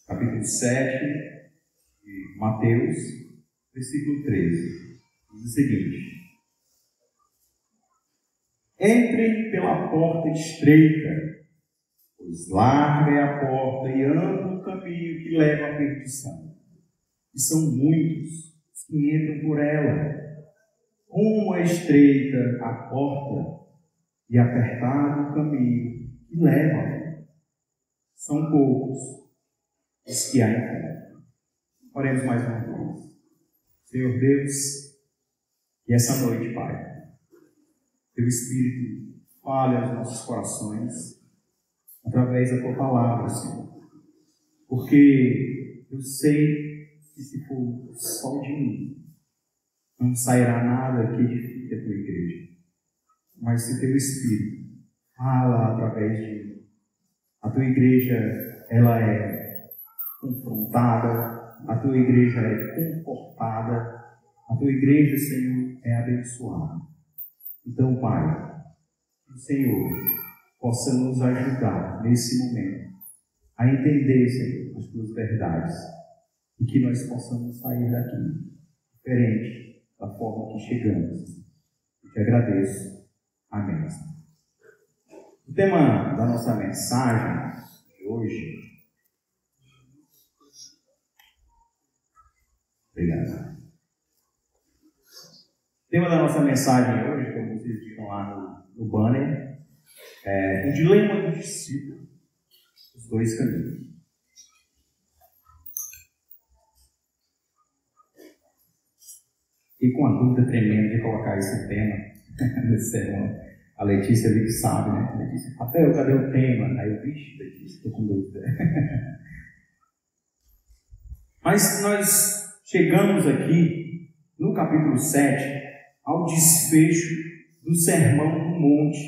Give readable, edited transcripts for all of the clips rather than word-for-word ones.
capítulo 7 de Mateus, versículo 13. Diz o seguinte: entrem pela porta estreita, pois larga é a porta e amplo o caminho que leva à perdição, e são muitos os que entram por ela. Como é estreita a porta e apertado o caminho que leva à vida, são poucos os que a encontram. Oremos mais uma vez. Senhor Deus, que essa noite, Pai, Teu Espírito fale aos nossos corações através da Tua palavra, Senhor. Porque eu sei que se for só de mim, não sairá nada que edifique a Tua igreja. Mas se Teu Espírito fala através de mim, a Tua igreja, ela é confrontada, a Tua igreja é confortada, a Tua igreja, Senhor, é abençoada. Então, Pai, que o Senhor possa nos ajudar nesse momento a entender, Senhor, as Tuas verdades e que nós possamos sair daqui diferente da forma que chegamos. Eu te agradeço. Amém. O tema da nossa mensagem de hoje... Obrigado. O tema da nossa mensagem hoje, como vocês viram lá no banner, é o dilema do discípulo, os dois caminhos. Fiquei com uma dúvida tremenda de colocar esse tema nesse sermão. A Letícia ali que sabe, né? A Letícia, Rafael, cadê o tema? Aí eu, vixe, Letícia, estou com dúvida. Mas nós chegamos aqui no capítulo 7 ao desfecho do Sermão do Monte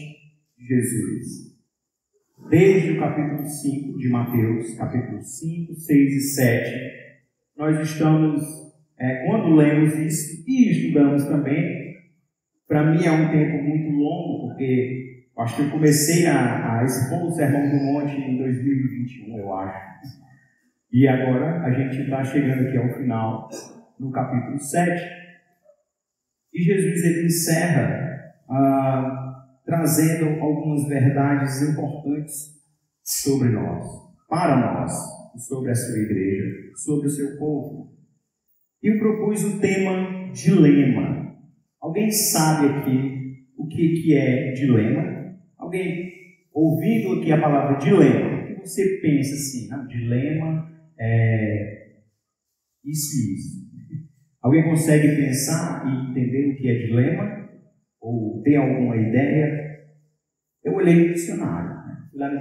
de Jesus. Desde o capítulo 5 de Mateus, capítulo 5, 6 e 7, nós estamos, quando lemos isso e estudamos também, para mim é um tempo muito longo, porque eu acho que eu comecei a expor o Sermão do Monte em 2021, eu acho. E agora a gente está chegando aqui ao final, no capítulo 7. E Jesus ele encerra trazendo algumas verdades importantes sobre nós, para nós, sobre a sua igreja, sobre o seu povo. E eu propus o tema dilema. Alguém sabe aqui o que é dilema? Alguém, ouvindo aqui a palavra dilema, o que você pensa assim? Não, dilema é isso e isso. Alguém consegue pensar e entender o que é dilema? Ou tem alguma ideia? Eu olhei no dicionário. Fui lá no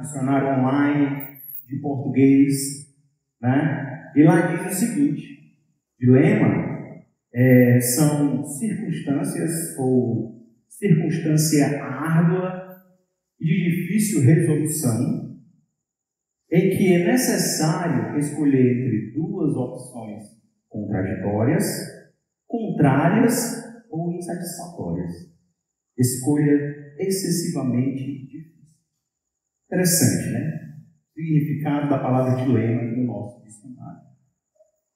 dicionário online de português, né? E lá diz o seguinte: dilema são circunstâncias ou circunstância árdua e de difícil resolução em que é necessário escolher entre duas opções contraditórias, contrárias ou insatisfatórias. Escolha excessivamente difícil. Interessante, né? O significado da palavra dilema no nosso dicionário.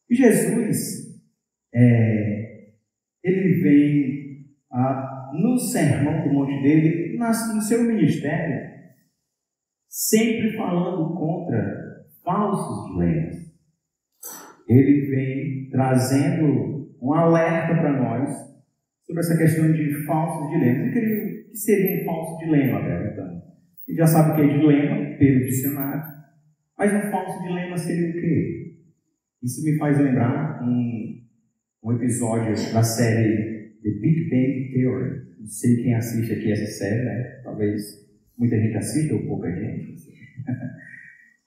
E Jesus, ele vem no sermão do monte dele, no seu ministério, sempre falando contra falsos dilemas. Ele vem trazendo um alerta para nós sobre essa questão de falsos dilemas. O que seria um falso dilema, Abel, então? A gente já sabe o que é dilema pelo dicionário, mas um falso dilema seria o quê? Isso me faz lembrar um episódio da série The Big Bang Theory. Não sei quem assiste aqui essa série, né? Talvez muita gente assista ou pouca gente.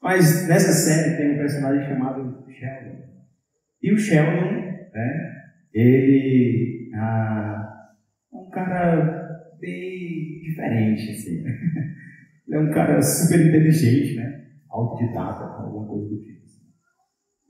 Mas nessa série tem um personagem chamado Sheldon. E o Sheldon, ele é um cara bem diferente, assim. Ele é um cara super inteligente, né? Autodidata, alguma coisa do tipo.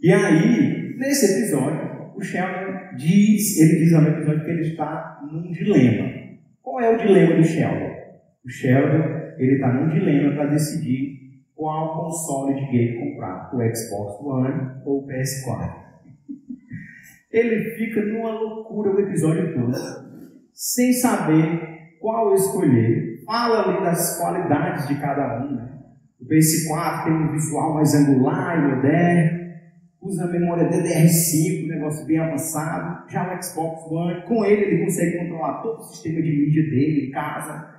E aí, nesse episódio, o Sheldon diz no episódio que ele está num dilema. Qual é o dilema do Sheldon? O Sheldon, ele está num dilema para decidir qual console de game comprar, o Xbox One ou o PS4. Ele fica numa loucura o episódio todo, sem saber qual escolher. Fala ali das qualidades de cada um, né? O PS4 tem um visual mais angular e moderno, usa a memória DDR5, um negócio bem avançado. Já o Xbox One, com ele consegue controlar todo o sistema de mídia dele em casa,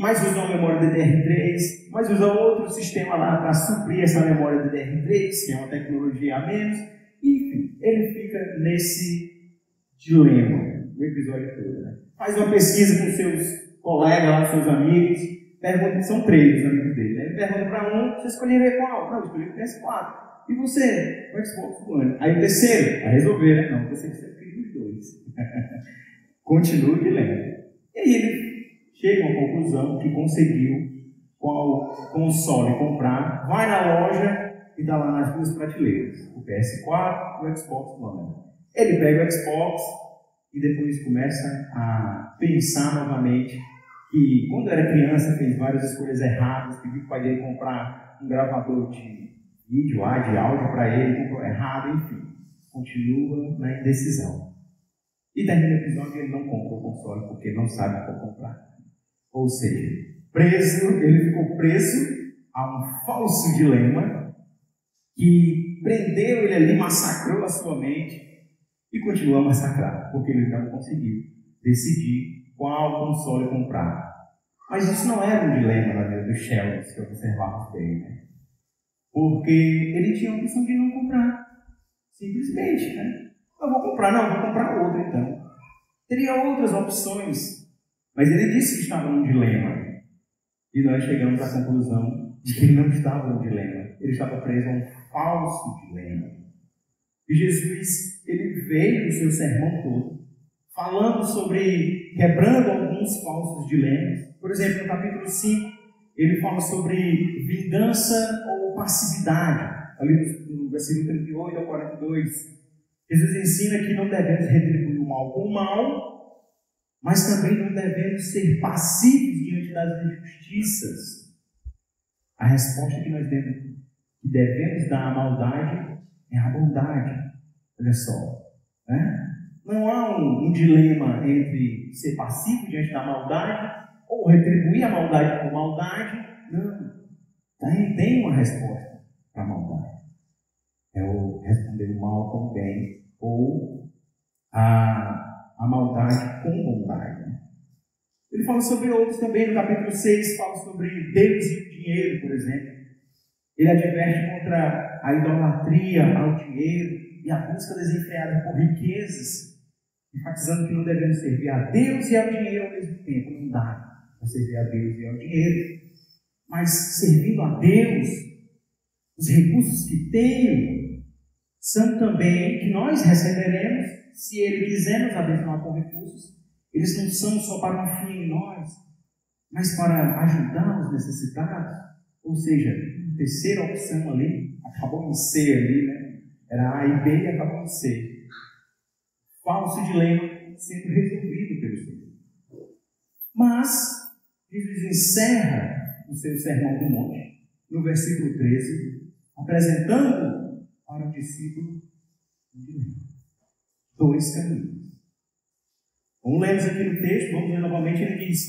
mas usa uma memória DDR3, mas usa outro sistema lá para suprir essa memória DDR3, que é uma tecnologia a menos. Enfim, ele fica nesse dilema o episódio todo, né? Faz uma pesquisa com seus colegas lá, seus amigos, pergunta, são 3 os amigos dele, né? Ele pergunta para um, você escolheria qual? Não, eu escolhi o PS4. E você? O Xbox One. Aí o terceiro, vai resolver, né? Não, o terceiro você queria os 2. Continua o dilema. E aí ele chega a uma conclusão que conseguiu qual console comprar, vai na loja e dá lá nas 2 prateleiras, o PS4 e o Xbox One. Ele pega o Xbox e depois começa a pensar novamente que quando era criança fez várias escolhas erradas, pediu para o pai dele comprar um gravador de vídeo, de áudio para ele, comprou errado, enfim, continua na indecisão. E termina o episódio e ele não compra o console porque não sabe qual comprar. Ou seja, ele ficou preso a um falso dilema que prendeu ele ali, massacrou a sua mente e continua a massacrar, porque ele não conseguiu decidir qual console comprar. Mas isso não era um dilema na vida do Sheldon, se observarmos bem, né? Porque ele tinha a opção de não comprar, simplesmente, né? Eu vou comprar, não, eu vou comprar outro então. Teria outras opções, mas ele disse que estava num dilema. E nós chegamos à conclusão de que ele não estava num dilema, ele estava preso a um falso dilema. E Jesus, ele veio no seu sermão todo, falando sobre, quebrando alguns falsos dilemas. Por exemplo, no capítulo 5, ele fala sobre vingança ou passividade, ali no versículo 38 ao 42. Jesus ensina que não devemos retribuir o mal com o mal, mas também não devemos ser passivos diante das injustiças. A resposta que nós devemos dar à maldade é a bondade. Olha só, né? Não há um dilema entre ser passivo diante da maldade ou retribuir a maldade com maldade. Não. Tem uma resposta para a maldade. É o responder o mal com o bem ou a maldade com bondade. Né? Ele fala sobre outros também, no capítulo 6, fala sobre Deus e o dinheiro, por exemplo. Ele adverte contra a idolatria ao dinheiro e a busca desenfreada por riquezas, enfatizando que não devemos servir a Deus e ao dinheiro ao mesmo tempo. Não dá para servir a Deus e ao dinheiro. Mas servindo a Deus, os recursos que tenho são também que nós receberemos, se Ele quiser nos abençoar com recursos. Eles não são só para um fim em nós, mas para ajudar os necessitados. Ou seja, a terceira opção ali, acabou em C ali, né? Era A e B e acabou em C. Falso dilema sendo resolvido pelo Senhor. Mas, Jesus encerra o seu sermão do monte, no versículo 13, apresentando para o discípulo um dilema. 2 caminhos. Como lemos aqui no texto, vamos ler novamente, ele diz: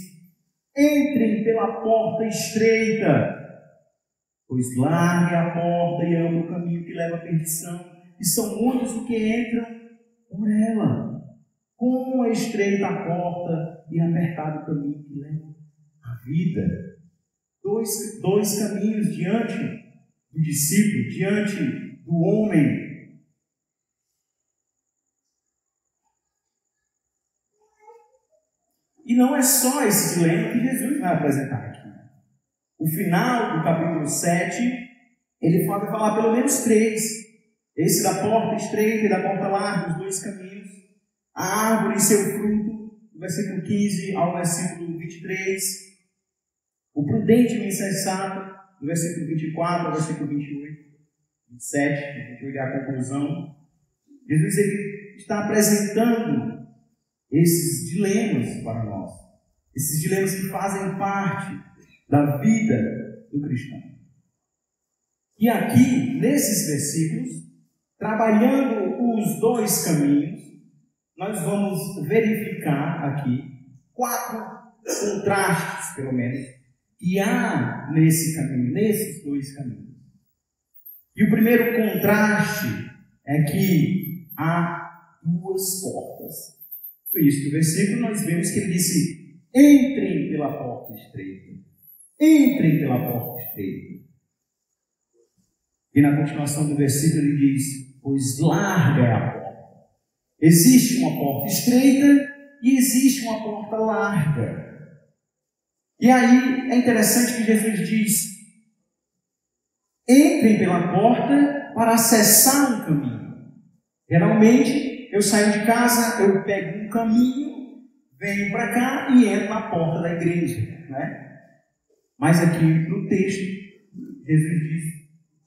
entrem pela porta estreita, pois larga é a porta e amplo o caminho que leva à perdição, e são muitos os que entram por ela. Como é estreita a porta e apertado o caminho que leva à vida. Dois caminhos diante do discípulo, diante do homem. E não é só esse dilema que Jesus vai apresentar aqui. O final do capítulo 7, ele vai falar pelo menos 3. Esse da porta estreita e da porta larga, os 2 caminhos. A árvore e seu fruto, do versículo 15 ao versículo 23. O prudente e o insensato, do versículo 24 ao versículo 28. 27, a gente vai ver a conclusão. Jesus ele está apresentando esses dilemas para nós. Esses dilemas que fazem parte da vida do cristão. E aqui, nesses versículos, trabalhando os dois caminhos, nós vamos verificar aqui 4 contrastes, pelo menos, que há nesse caminho, nesses dois caminhos. E o primeiro contraste é que há 2 portas. Por isso, no versículo, nós vemos que ele disse: entrem pela porta estreita. Entrem pela porta estreita. E na continuação do versículo ele diz: pois larga é a porta. Existe uma porta estreita e existe uma porta larga. E aí é interessante que Jesus diz: entrem pela porta para acessar um caminho. Geralmente eu saio de casa, eu pego um caminho, venho para cá e entro na porta da igreja, né? Mas aqui no texto Jesus diz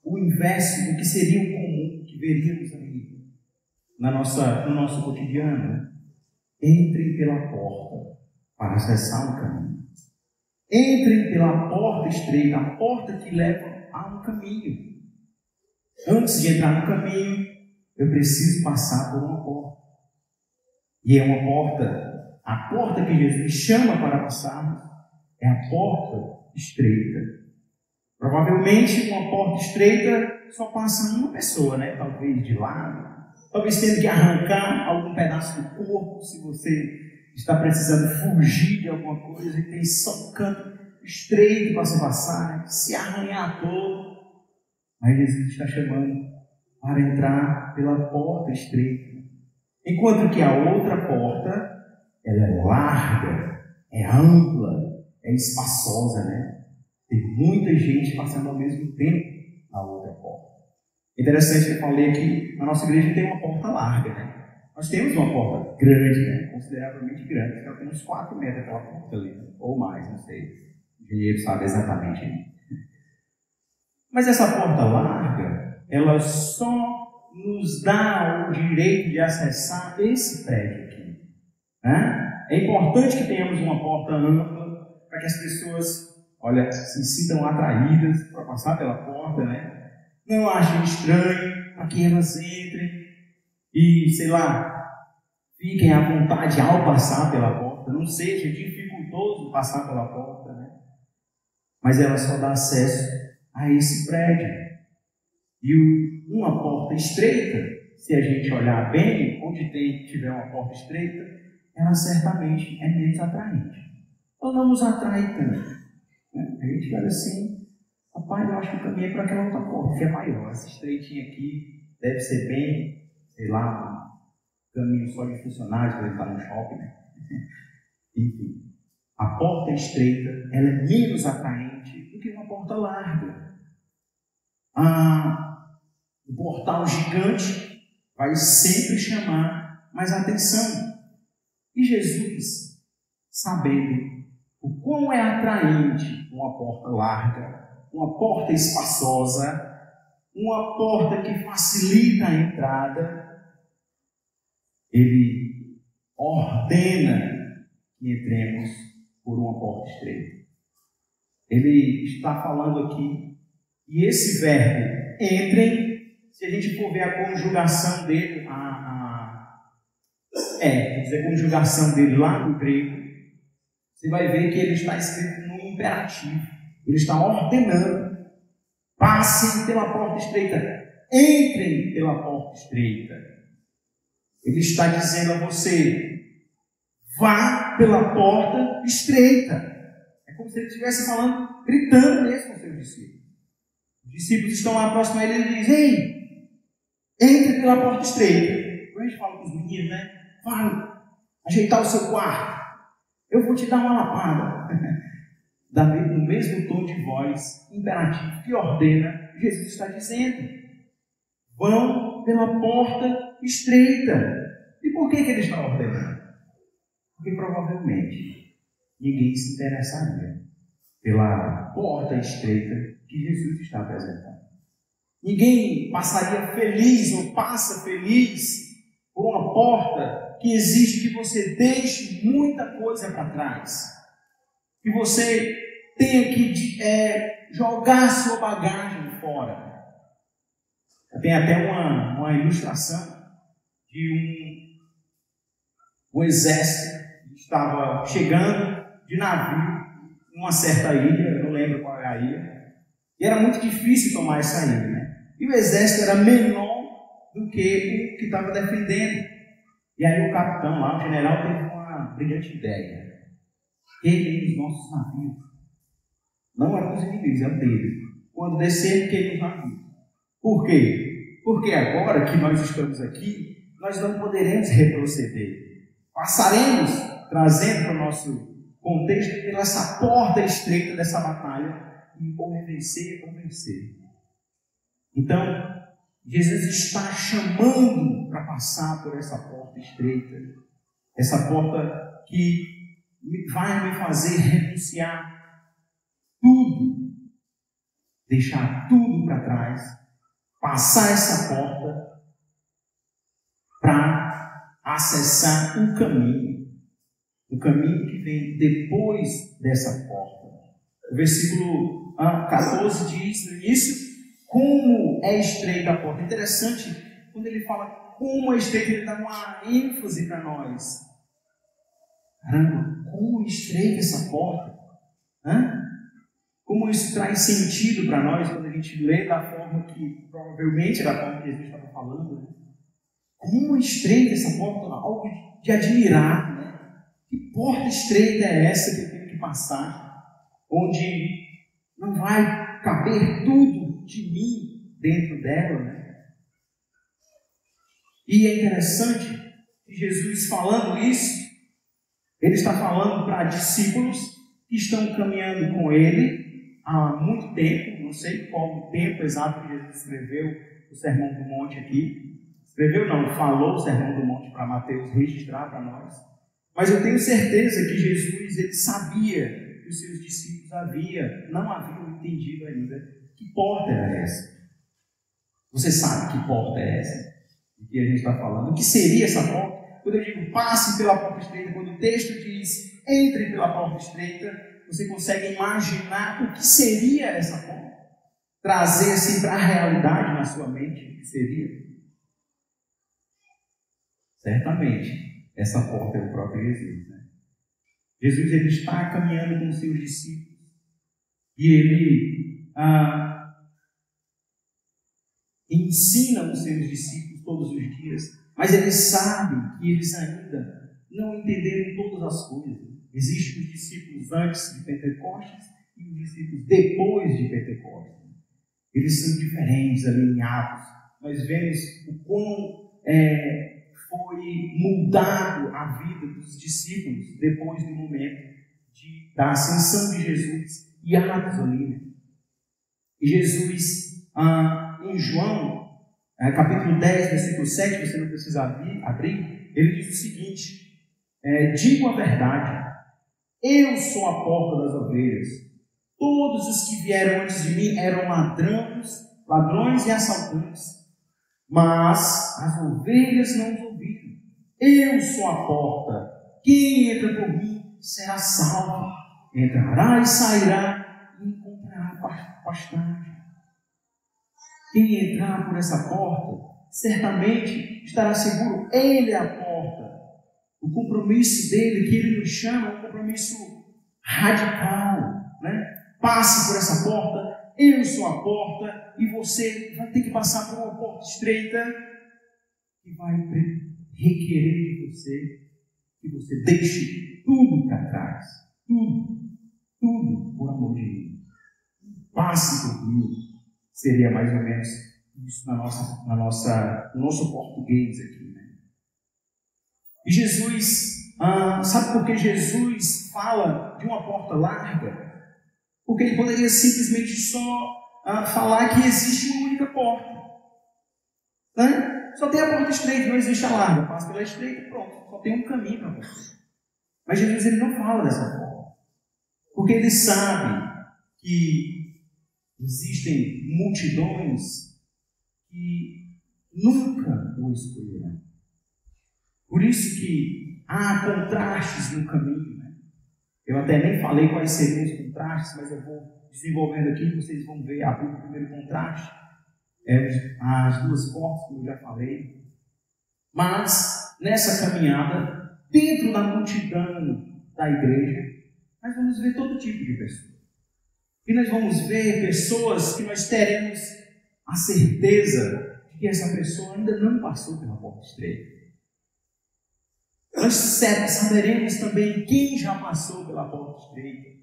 o inverso do que seria o comum que veríamos aí no nosso cotidiano. Entrem pela porta para acessar um caminho. Entrem pela porta estreita, a porta que leva a um caminho. Antes de entrar no caminho, eu preciso passar por uma porta. E é uma porta, a porta que Jesus chama para passarmos é a porta estreita. Provavelmente uma porta estreita só passa uma pessoa, né? Talvez de lado, talvez tendo que arrancar algum pedaço do corpo, se você está precisando fugir de alguma coisa e tem só um canto estreito para se passar, né? Se arranhar todo. Mas Jesus está chamando para entrar pela porta estreita. Enquanto que a outra porta, ela é larga, é ampla, é espaçosa, né? Tem muita gente passando ao mesmo tempo na outra porta. Interessante que eu falei que a nossa igreja tem uma porta larga, né? Nós temos uma porta grande, né? Consideravelmente grande. Então tem uns 4 metros aquela porta ali, ou mais, não sei. O engenheiro sabe exatamente. Mas essa porta larga, ela só nos dá o direito de acessar esse prédio aqui, né? É importante que tenhamos uma porta ampla para que as pessoas, se sintam atraídas para passar pela porta, né? Não achem estranho para que elas entrem e, fiquem à vontade ao passar pela porta. Não seja dificultoso passar pela porta, né? Mas ela só dá acesso a esse prédio. E uma porta estreita, se a gente olhar bem, onde tiver uma porta estreita, ela certamente é menos atraente. Ela não nos atrai tanto. A gente olha assim, rapaz, eu acho que o caminho é para aquela outra porta, que é maior. Essa estreitinha aqui deve ser bem, um caminho só de funcionários para ele estar no shopping, né? Enfim, a porta estreita, ela é menos atraente do que uma porta larga. O portal gigante vai sempre chamar mais atenção. E Jesus, sabendo o quão é atraente uma porta larga, uma porta espaçosa, uma porta que facilita a entrada, ele ordena que entremos por uma porta estreita. Ele está falando aqui, e esse verbo, entrem, se a gente for ver a conjugação dele, a conjugação dele lá no grego, você vai ver que ele está escrito no imperativo. Ele está ordenando: passem pela porta estreita, entrem pela porta estreita. Ele está dizendo a você: vá pela porta estreita. É como se ele estivesse falando, gritando mesmo com os seus discípulos. Os discípulos estão lá próximo a ele e ele diz: ei, entre pela porta estreita. Como a gente fala com os meninos, né? Vai ajeitar o seu quarto. Eu vou te dar uma lapada. No mesmo tom de voz imperativo que ordena, Jesus está dizendo: vão pela porta estreita. E por que ele está ordenando? Porque provavelmente ninguém se interessaria pela porta estreita que Jesus está apresentando. Ninguém passaria feliz ou passa feliz por uma porta que exige que você deixe muita coisa para trás, que você tenha que jogar sua bagagem fora. tem até uma ilustração de um exército que estava chegando de navio em uma certa ilha, não lembro qual é a ilha, e era muito difícil tomar essa ilha, né? E o exército era menor do que o que estava defendendo. E aí o capitão lá, o general, teve uma brilhante ideia. Queimem os nossos navios. Não eram os inimigos, eram deles. Quando descer, queimem os navios. Por quê? Porque agora que nós estamos aqui, nós não poderemos retroceder. Passaremos, trazendo para o nosso contexto, pela essa porta estreita dessa batalha, e ou vencer ou vencer. Então, Jesus está chamando para passar por essa porta estreita, essa porta que vai me fazer renunciar tudo, deixar tudo para trás, passar essa porta para acessar um caminho que vem depois dessa porta. O versículo 14 diz no início como é estreita a porta. Interessante, quando ele fala como é estreita, ele dá uma ênfase para nós. Caramba, como é estreita essa porta? Como isso traz sentido para nós quando a gente lê da forma que, provavelmente, da forma que Jesus estava falando. Né? Como é estreita essa porta? Algo de admirar, né? Que porta estreita é essa que eu tenho que passar? Onde não vai caber tudo de mim dentro dela, né? E é interessante que Jesus, falando isso, ele está falando para discípulos que estão caminhando com ele há muito tempo. Não sei qual o tempo exato que Jesus escreveu o Sermão do Monte aqui. Escreveu não, falou o Sermão do Monte para Mateus registrar para nós. Mas eu tenho certeza que Jesus, ele sabia que os seus discípulos não haviam entendido ainda que porta era essa. Você sabe que porta é essa? De que a gente está falando? O que seria essa porta? Quando eu digo passe pela porta estreita, quando o texto diz entre pela porta estreita, você consegue imaginar o que seria essa porta? Trazer assim para a realidade na sua mente o que seria? Certamente, essa porta é o próprio Jesus, né? Jesus, ele está caminhando com os seus discípulos e ele ensina os seus discípulos todos os dias, mas ele sabe que eles ainda não entenderam todas as coisas. Existem os discípulos antes de Pentecostes e os discípulos depois de Pentecostes. Eles são diferentes, alinhados. Nós vemos o quão foi mudado a vida dos discípulos depois do momento da ascensão de Jesus e Atos ali. Né? E Jesus, em João, capítulo 10, versículo 7, você não precisa abrir, ele diz o seguinte: digo a verdade, eu sou a porta das ovelhas. Todos os que vieram antes de mim eram ladrões e assaltantes, mas as ovelhas não os ouviram. Eu sou a porta. Quem entra por mim será salvo. Entrará e sairá e encontrará pastagem. Quem entrar por essa porta, certamente estará seguro. Ele é a porta. O compromisso dele, que ele nos chama, é um compromisso radical, né? Passe por essa porta, eu sou a porta, e você vai ter que passar por uma porta estreita que vai requerer de você que você deixe tudo para trás. Tudo por amor de mim. Passe por mim. Seria mais ou menos isso no nosso português aqui, né? E Jesus, sabe por que Jesus fala de uma porta larga? Porque ele poderia simplesmente só falar que existe uma única porta, né? Só tem a porta estreita, não existe a larga. Passa pela estreita, pronto, só tem um caminho para você. Mas Jesus, ele não fala dessa forma, porque ele sabe que existem multidões que nunca o escolherão. Por isso que há contrastes no caminho, né? Eu até nem falei quais seriam os contrastes, mas eu vou desenvolvendo aqui, vocês vão ver, abrir o primeiro contraste. as duas portas, como eu já falei. Mas, nessa caminhada, dentro da multidão da igreja, nós vamos ver todo tipo de pessoas. E nós vamos ver pessoas que nós teremos a certeza de que essa pessoa ainda não passou pela porta estreita. Nós saberemos também quem já passou pela porta estreita.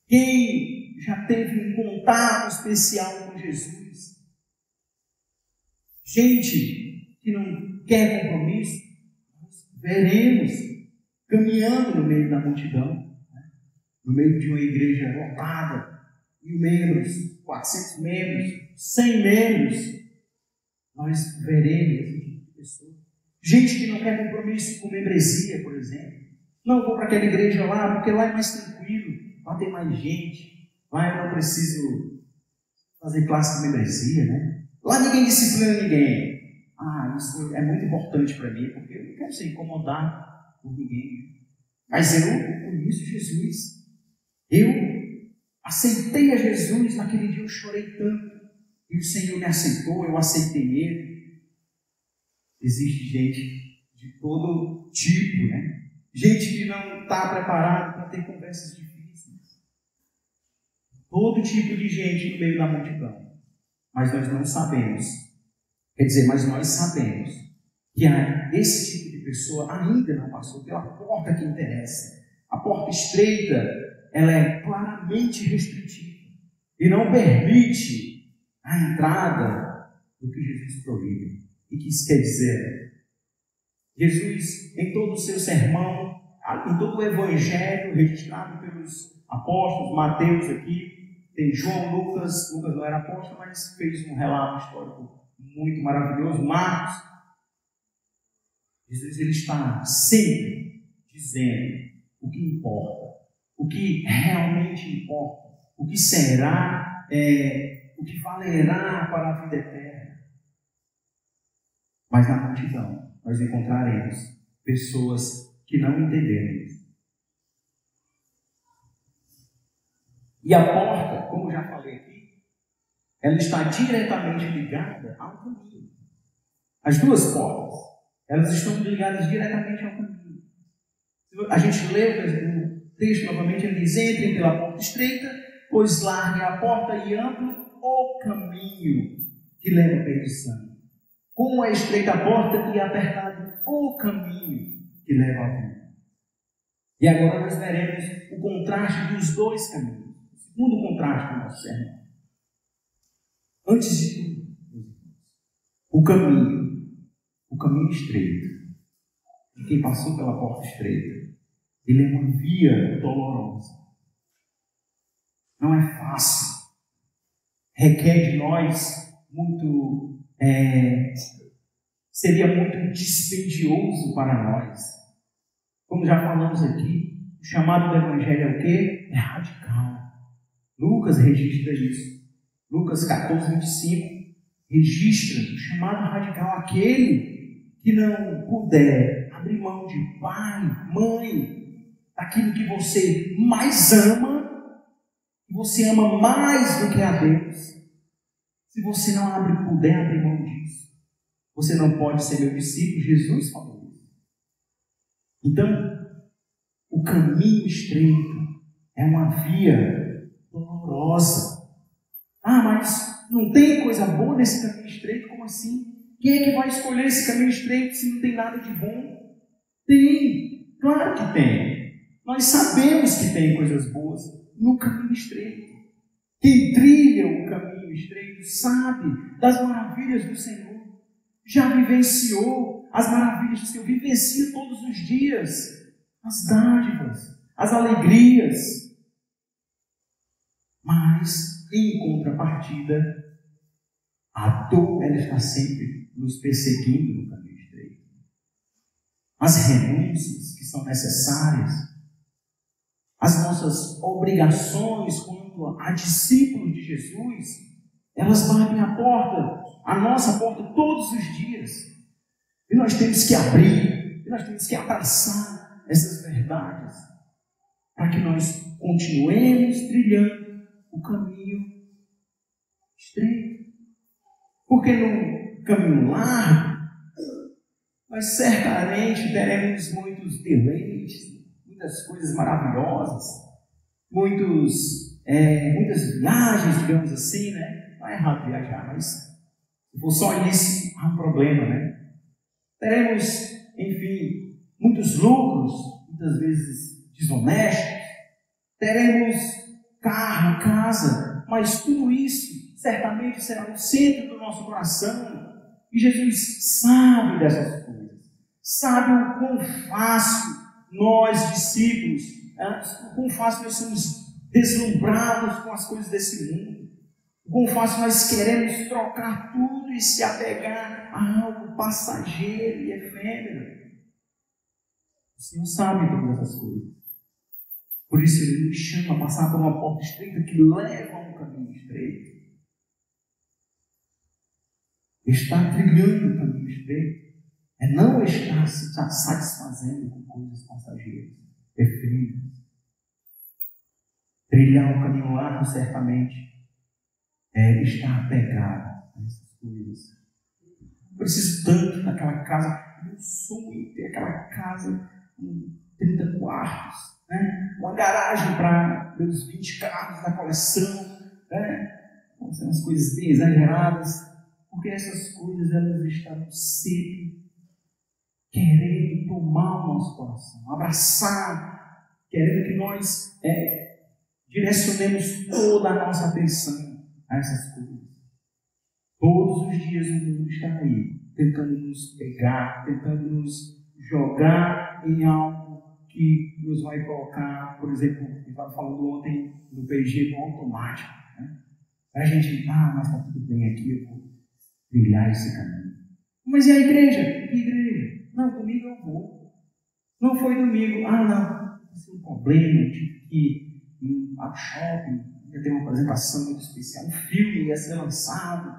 Quem já teve um contato especial com Jesus. Gente que não quer compromisso, nós veremos caminhando no meio da multidão, no meio de uma igreja lotada, 1.000 membros, 400 membros, 100 membros, nós veremos esse tipo de pessoa. Gente que não quer compromisso com membresia, por exemplo. Não, vou para aquela igreja lá, porque lá é mais tranquilo, lá tem mais gente, lá eu não preciso fazer classe de membresia, né? Lá ninguém disciplina ninguém. Isso é muito importante para mim, porque eu não quero ser incomodado por ninguém. Mas eu conheço Jesus. Eu aceitei a Jesus, naquele dia eu chorei tanto. E o Senhor me aceitou, eu aceitei Ele. Existe gente de todo tipo, né? Gente que não está preparada para ter conversas difíceis. Todo tipo de gente no meio da multidão. Mas nós não sabemos. Mas nós sabemos que esse tipo de pessoa ainda não passou pela porta que interessa. A porta estreita, ela é claramente restritiva e não permite a entrada do que Jesus proíbe. O que isso quer dizer? Jesus, em todo o seu sermão, em todo o evangelho registrado pelos apóstolos, Mateus aqui, tem João, Lucas não era apóstolo, mas fez um relato histórico muito maravilhoso, Marcos. Jesus, ele está sempre dizendo o que importa, o que realmente importa, o que será, o que valerá para a vida eterna. Mas na multidão nós encontraremos pessoas que não entenderam isso. E a porta, como já falei aqui, ela está diretamente ligada ao caminho. As duas portas, elas estão ligadas diretamente ao caminho. A gente lê o texto novamente, ele diz: entrem pela porta estreita, pois larga é a porta e amplo o caminho que leva à perdição. Como é estreita a porta e apertado o caminho que leva à vida. E agora nós veremos o contraste dos dois caminhos. O segundo contraste do nosso sermão. Antes de tudo, o caminho estreito, de quem passou pela porta estreita, ele é uma via dolorosa. Não é fácil. Requer de nós muito, seria muito dispendioso para nós. Como já falamos aqui, o chamado do Evangelho é o quê? É radical. Lucas registra isso. Lucas 14, 25 registra o chamado radical, aquele que não puder abrir mão de pai, mãe, daquilo que você mais ama, que você ama mais do que a Deus. Se você não puder abrir mão disso, você não pode ser meu discípulo. Jesus falou isso. Então, o caminho estreito é uma via dolorosa. Mas não tem coisa boa nesse caminho estreito? Como assim? Quem é que vai escolher esse caminho estreito se não tem nada de bom? Tem, claro que tem. Nós sabemos que tem coisas boas no caminho estreito. Quem trilha o caminho estreito sabe das maravilhas do Senhor. Já vivenciou as maravilhas do Senhor, vivencia todos os dias as dádivas, as alegrias. Mas, em contrapartida, a dor, ela está sempre nos perseguindo no caminho estreito. As renúncias que são necessárias, as nossas obrigações quanto a discípulos de Jesus, elas batem a nossa porta todos os dias. E nós temos que abrir, e nós temos que abraçar essas verdades, para que nós continuemos trilhando o caminho estreito. Porque no caminho largo, nós certamente teremos muitos deleites, muitas coisas maravilhosas, muitas viagens, digamos assim, né? Não é errado viajar, mas se for só isso, há um problema, né? Teremos, enfim, muitos lucros, muitas vezes desonestos, teremos carro, casa, mas tudo isso certamente será no centro do nosso coração. E Jesus sabe dessas coisas, sabe o quão fácil nós, discípulos, o quão fácil nós somos deslumbrados com as coisas desse mundo, o quão fácil nós queremos trocar tudo e se apegar a algo passageiro e efêmero. O Senhor sabe todas essas coisas. Por isso Ele nos chama a passar por uma porta estreita que leva a um caminho estreito. Estar trilhando o caminho estreito é não estar se satisfazendo com coisas passageiras, efêmeras. Trilhar o caminho largo, certamente, é estar apegado a essas coisas. Eu preciso tanto daquela casa, meu sonho é ter aquela casa com 30 quartos, né? Uma garagem para meus 20 carros da coleção, né? São as coisas bem exageradas. Porque essas coisas, elas estão sempre querendo tomar o nosso coração, abraçar, querendo que nós direcionemos toda a nossa atenção a essas coisas. Todos os dias o mundo está aí, tentando nos pegar, tentando nos jogar em algo que nos vai colocar, por exemplo, eu estava falando ontem no PG, no automático, né? A gente, mas está tudo bem aqui, eu vou trilhar esse caminho. Mas e a igreja? Que igreja? Não, domingo eu vou. Não foi domingo. Não. Esse é um problema. Eu tive que ir ao shopping, ia ter uma apresentação muito especial, um filme ia ser lançado.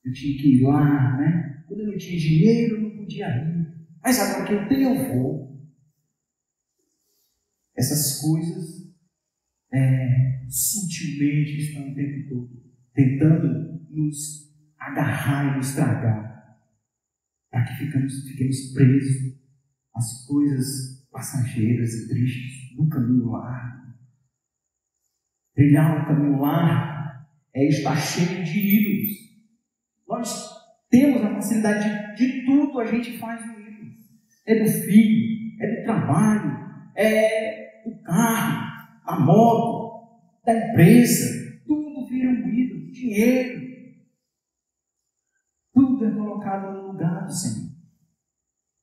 Eu tinha que ir lá, né? Quando eu não tinha dinheiro, eu não podia ir. Mas agora que eu tenho, eu vou. Essas coisas sutilmente estão o tempo todo tentando nos agarrar e nos tragar, para que fiquemos presos às coisas passageiras e tristes do caminho largo. Trilhar o caminho largo é estar cheio de ídolos. Nós temos a facilidade de tudo a gente faz no ídolo. É do filho, é do trabalho, é do carro, da moto, da empresa. Tudo vira um ídolo, dinheiro. Tudo é colocado no lugar do Senhor.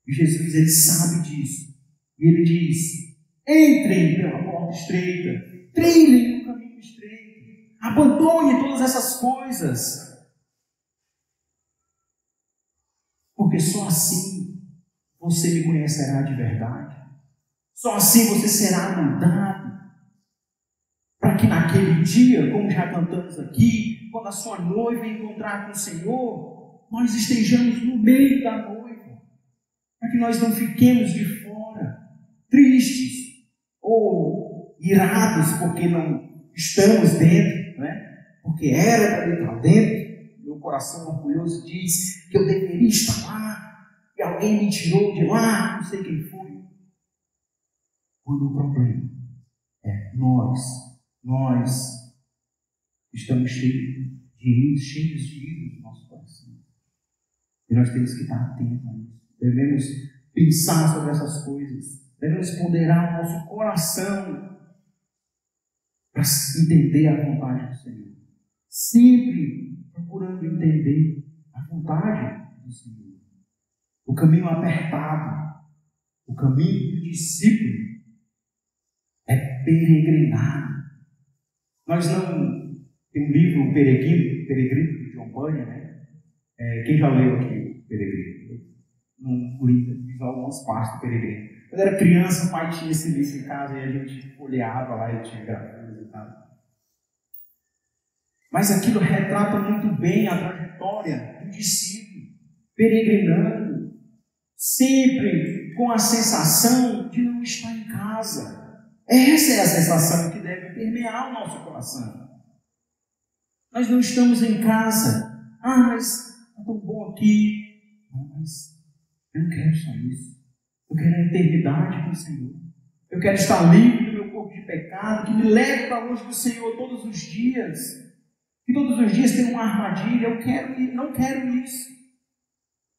E Jesus, Ele sabe disso. E Ele diz: entrem pela porta estreita, trilhem o caminho estreito, abandone todas essas coisas. Porque só assim você me conhecerá de verdade. Só assim você será mudado. Para que naquele dia, como já cantamos aqui, quando a sua noiva encontrar com o Senhor, nós estejamos no meio da noiva, para que nós não fiquemos de fora, tristes ou irados porque não estamos dentro, né? Porque era para estar dentro. Meu coração orgulhoso diz que eu deveria estar lá e alguém me tirou de lá, não sei quem foi. Quando o problema é nós estamos cheios de ídolos no nosso coração. E nós temos que estar atentos a isso. Devemos pensar sobre essas coisas. Devemos ponderar o nosso coração para entender a vontade do Senhor. Sempre procurando entender a vontade do Senhor. O caminho apertado, o caminho do discípulo é peregrinar. Nós não... Tem um livro, o Peregrino, de John Bunyan, né? Quem já leu aqui o Peregrino? Não li, fiz algumas partes do Peregrino. Quando eu era criança, o pai tinha esse livro em casa e a gente folheava lá, ele tinha gravuras e tal. Mas aquilo retrata muito bem a trajetória do discípulo, peregrinando, sempre com a sensação de não estar em casa. Essa é a sensação que deve permear o nosso coração. Nós não estamos em casa. Mas está tão bom aqui. Não, mas eu não quero só isso. Eu quero a eternidade com o Senhor. Eu quero estar livre do meu corpo de pecado, que me leve para longe do Senhor todos os dias. Que todos os dias tem uma armadilha. Eu não quero isso.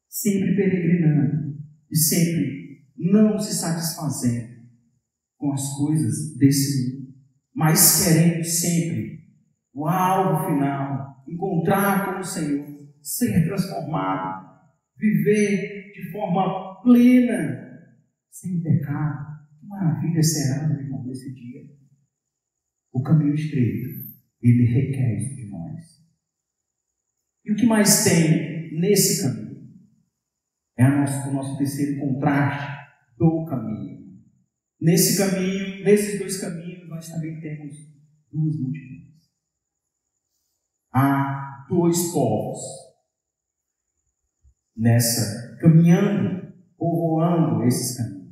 Sempre peregrinando e sempre não se satisfazendo com as coisas desse mundo, mas querendo sempre o alvo final, encontrar com o Senhor, ser transformado, viver de forma plena, sem pecado. Que maravilha será, meu irmão, nesse dia. O caminho estreito, ele requer isso de nós. E o que mais tem nesse caminho? É o nosso terceiro contraste do caminho. Nesse caminho, nesses dois caminhos, nós também temos duas multidões. Há dois povos caminhando, povoando esses caminhos.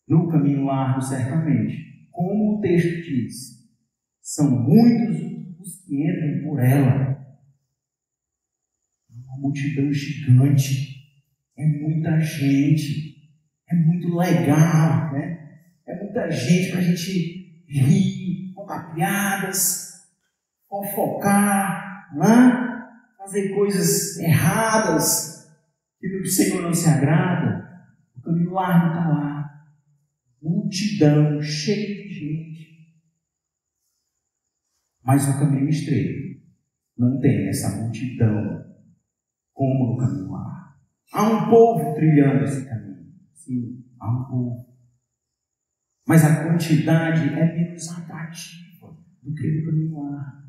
No caminho largo, certamente, como o texto diz, são muitos os que entram por ela. Uma multidão gigante, é muita gente, é muito legal, né? É muita gente para a gente rir, contar piadas, fofocar, né? Fazer coisas erradas, que o Senhor não se agrada. O caminho largo está lá, multidão, cheio de gente. Mas o caminho estreito não tem essa multidão como no caminho largo. Há um povo trilhando esse caminho. Sim, há um povo. Mas a quantidade é menos atrativa do que no caminho largo.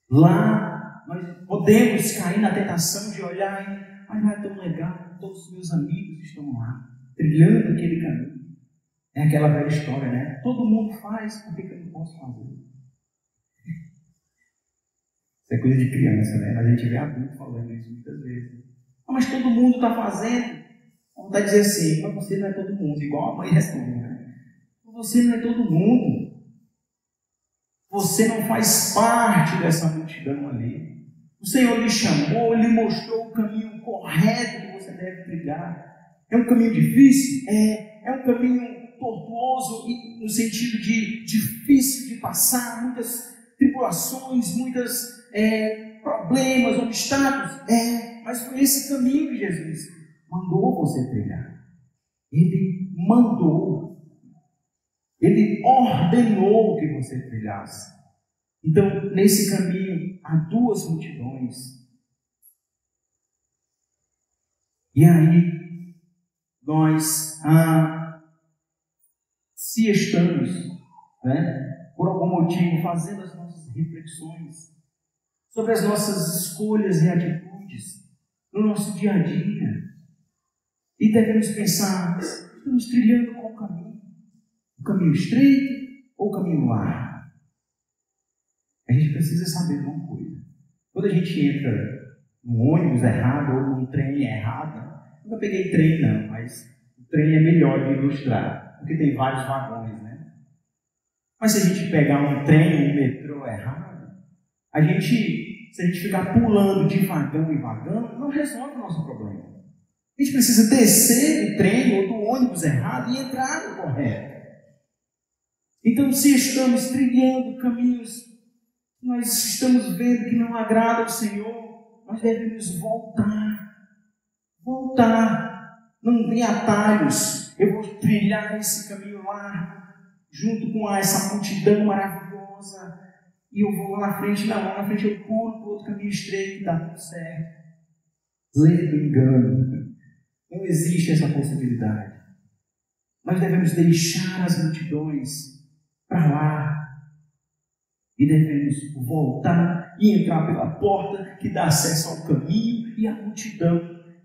Lá nós podemos cair na tentação de olhar e mas não é tão legal, todos os meus amigos estão lá, trilhando aquele caminho. É aquela velha história, né? Todo mundo faz, por que eu não posso fazer? Isso é coisa de criança, né? Mas a gente vê adulto falando isso muitas vezes. Mas todo mundo está fazendo. Vamos dizer assim, mas você não é todo mundo, igual a mãe responde, né? Você não é todo mundo. Você não faz parte dessa multidão ali. O Senhor lhe chamou, lhe mostrou o caminho correto que você deve trilhar. É um caminho difícil? É um caminho tortuoso, no sentido de difícil de passar, muitas tribulações, muitos problemas, obstáculos. Mas foi esse caminho que Jesus mandou você trilhar. Ele mandou. Ele ordenou que você trilhasse. Então, nesse caminho, há duas multidões. E aí, nós, se estamos, por algum motivo, fazendo as nossas reflexões sobre as nossas escolhas e atitudes no nosso dia a dia, e devemos pensar, estamos trilhando qual caminho? O caminho estreito ou o caminho largo? A gente precisa saber uma coisa. Quando a gente entra num ônibus errado ou num trem errado, nunca peguei trem não, mas o trem é melhor de ilustrar, porque tem vários vagões, né? Mas se a gente pegar um trem, um metrô errado, se a gente ficar pulando de vagão em vagão, não resolve o nosso problema. A gente precisa descer do trem ou do ônibus errado e entrar no correto. Então, se estamos trilhando caminhos, nós estamos vendo que não agrada ao Senhor, nós devemos voltar. Não tem atalhos. Eu vou trilhar esse caminho lá, junto com essa multidão maravilhosa, e eu vou lá na frente, não, lá na frente eu pulo para o outro caminho estreito e dá tudo certo. Lê do engano. Não existe essa possibilidade. Nós devemos deixar as multidões para lá e devemos voltar e entrar pela porta que dá acesso ao caminho e à multidão